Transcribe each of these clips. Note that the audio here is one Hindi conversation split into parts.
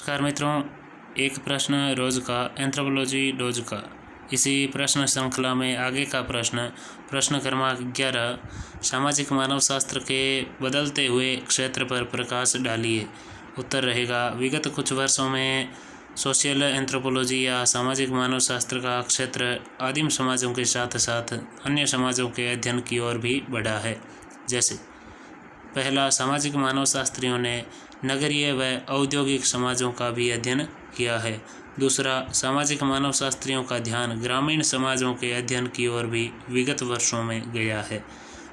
नमस्कार मित्रों, एक प्रश्न रोज का एंथ्रोपोलॉजी डोज का। इसी प्रश्न श्रृंखला में आगे का प्रश्न क्रमांक 11, सामाजिक मानव शास्त्र के बदलते हुए क्षेत्र पर प्रकाश डालिए। उत्तर रहेगा, विगत कुछ वर्षों में सोशल एंथ्रोपोलॉजी या सामाजिक मानव शास्त्र का क्षेत्र आदिम समाजों के साथ साथ अन्य समाजों के अध्ययन की ओर भी बढ़ा है। जैसे पहला, सामाजिक मानव शास्त्रियों ने नगरीय व औद्योगिक समाजों का भी अध्ययन किया है। दूसरा, सामाजिक मानव शास्त्रियों का ध्यान ग्रामीण समाजों के अध्ययन की ओर भी विगत वर्षों में गया है।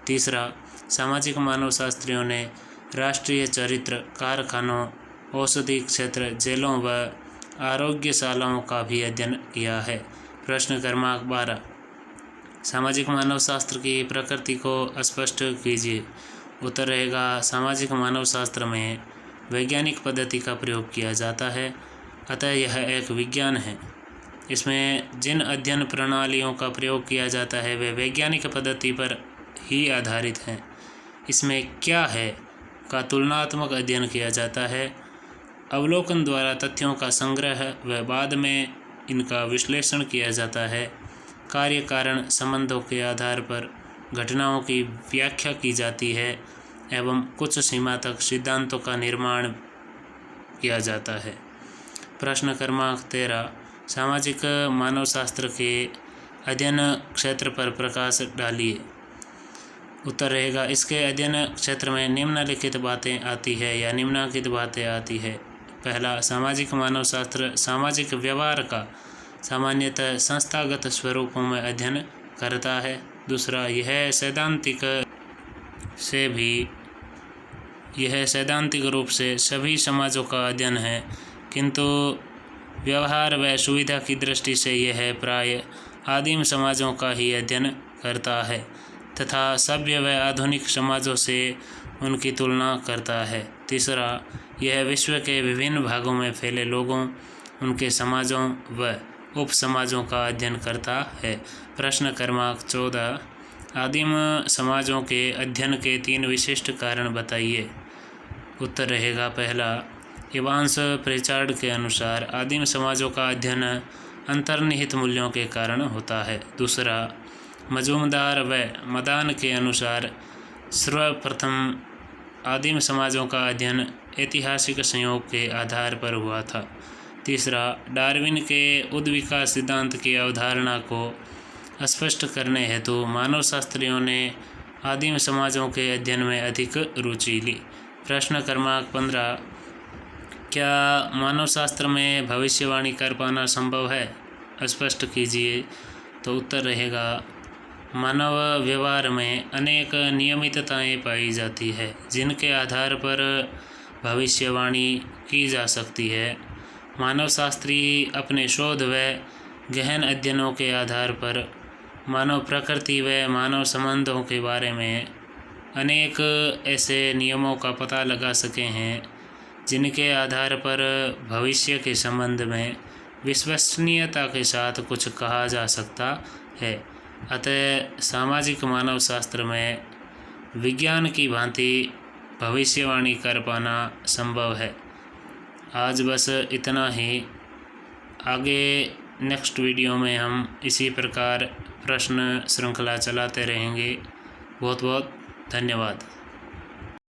तीसरा, सामाजिक मानव शास्त्रियों ने राष्ट्रीय चरित्र, कारखानों, औषधि क्षेत्र, जेलों व आरोग्यशालाओं का भी अध्ययन किया है। प्रश्न क्रमांक 12, सामाजिक मानव शास्त्र की प्रकृति को स्पष्ट कीजिए। उत्तर रहेगा, सामाजिक मानव शास्त्र में वैज्ञानिक पद्धति का प्रयोग किया जाता है, अतः यह एक विज्ञान है। इसमें जिन अध्ययन प्रणालियों का प्रयोग किया जाता है वे वैज्ञानिक पद्धति पर ही आधारित हैं। इसमें क्या है का तुलनात्मक अध्ययन किया जाता है। अवलोकन द्वारा तथ्यों का संग्रह व बाद में इनका विश्लेषण किया जाता है। कार्य कारण संबंधों के आधार पर घटनाओं की व्याख्या की जाती है एवं कुछ सीमा तक सिद्धांतों का निर्माण किया जाता है। प्रश्न क्रमांक 13, सामाजिक मानव शास्त्र के अध्ययन क्षेत्र पर प्रकाश डालिए। उत्तर रहेगा, इसके अध्ययन क्षेत्र में निम्नलिखित बातें आती है या निम्नलिखित बातें आती है। पहला, सामाजिक मानव शास्त्र सामाजिक व्यवहार का सामान्यतः संस्थागत स्वरूपों में अध्ययन करता है। दूसरा, यह सैद्धांतिक रूप से सभी समाजों का अध्ययन है, किंतु व्यवहार व सुविधा की दृष्टि से यह प्राय आदिम समाजों का ही अध्ययन करता है तथा सभ्य व आधुनिक समाजों से उनकी तुलना करता है। तीसरा, यह विश्व के विभिन्न भागों में फैले लोगों, उनके समाजों व उप समाजों का अध्ययन करता है। प्रश्न क्रमांक 14, आदिम समाजों के अध्ययन के 3 विशिष्ट कारण बताइए। उत्तर रहेगा, पहला, इवांस प्रिचार्ड के अनुसार आदिम समाजों का अध्ययन अंतर्निहित मूल्यों के कारण होता है। दूसरा, मजूमदार व मदान के अनुसार सर्वप्रथम आदिम समाजों का अध्ययन ऐतिहासिक संयोग के आधार पर हुआ था। तीसरा, डार्विन के उद्विकास सिद्धांत की अवधारणा को स्पष्ट करने हेतु मानव शास्त्रियों ने आदिम समाजों के अध्ययन में अधिक रुचि ली। प्रश्न क्रमांक 15, क्या मानव शास्त्र में भविष्यवाणी कर पाना संभव है? स्पष्ट कीजिए। तो उत्तर रहेगा, मानव व्यवहार में अनेक नियमितताएं पाई जाती है जिनके आधार पर भविष्यवाणी की जा सकती है। मानव शास्त्री अपने शोध व गहन अध्ययनों के आधार पर मानव प्रकृति व मानव संबंधों के बारे में अनेक ऐसे नियमों का पता लगा सके हैं जिनके आधार पर भविष्य के संबंध में विश्वसनीयता के साथ कुछ कहा जा सकता है। अतः सामाजिक मानव शास्त्र में विज्ञान की भांति भविष्यवाणी कर पाना संभव है। आज बस इतना ही। आगे नेक्स्ट वीडियो में हम इसी प्रकार प्रश्न श्रृंखला चलाते रहेंगे। बहुत बहुत धन्यवाद।